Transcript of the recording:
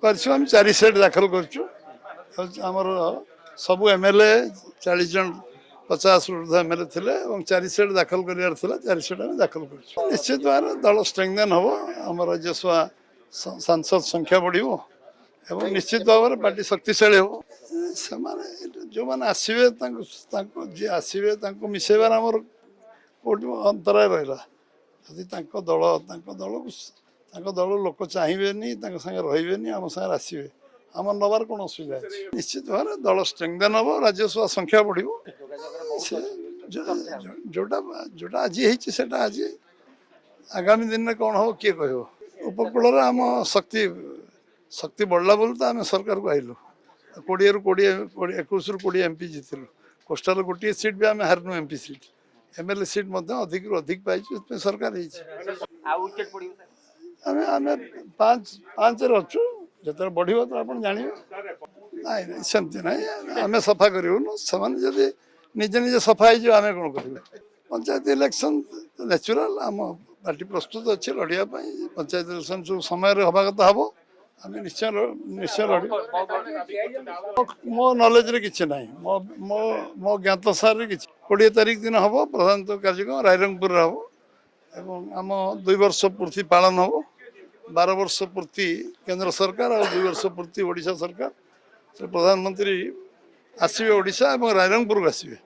आम 4 सेट दाखल करमर सबू एमएलए 40 जन 50 ऊर्ध एमएलए थे 4 सेट दाखल करार 4 सेट आम दाखल कर निश्चित भाव दल स्ट्रेंथन हम आम राज्यसभा सांसद संख्या बढ़ निश्चित भाव में पार्टी शक्तिशाली हो जो मैंने आसवे जी आसवे मिसेबार आमर कौट अंतराय रहा यदि दल दल लोक चाहिए संगे रही आम सागर आसवे आम नबार कौन असुविधा अच्छे निश्चित भाव में दल स्ट्रेंथन हम राज्यसभा संख्या बढ़ जोटा जोटा आज आज आगामी दिन में कौन हम किए कह उपकूल आम शक्ति शक्ति बढ़ला बोल तो आम सरकार को आइलु 20 ରୁ 20 एमपी जीतलु कोस्टाल गोटे सीट भी आम हारनु एमपी सीट एमएलए सीट अधिक अधिक पाई सरकार आम 5 अच्छु जो बढ़ तो आप जानवे ना सेमती ना आम सफा करूँ से निजे निजे सफा आम कौन कर पंचायत इलेक्शन नेचुराल आम पार्टी प्रस्तुत अच्छे लड़ाई पंचायत इलेक्शन जो समय हवा कथा हम आम निश्चय निश्चय लड़ मो नॉलेज रे किसी ना मो ज्ञात सार कि 20 तारीख दिन हम प्रधानतः कार्यक्रम रायरंगपुर हम एवं आम 2 वर्ष पूर्ति पालन हम 12 वर्ष पूर्ति केंद्र सरकार और 2 वर्ष पूर्ति ओडिशा सरकार प्रधानमंत्री आसवे ओडिशा और रायरंगपुर आसवे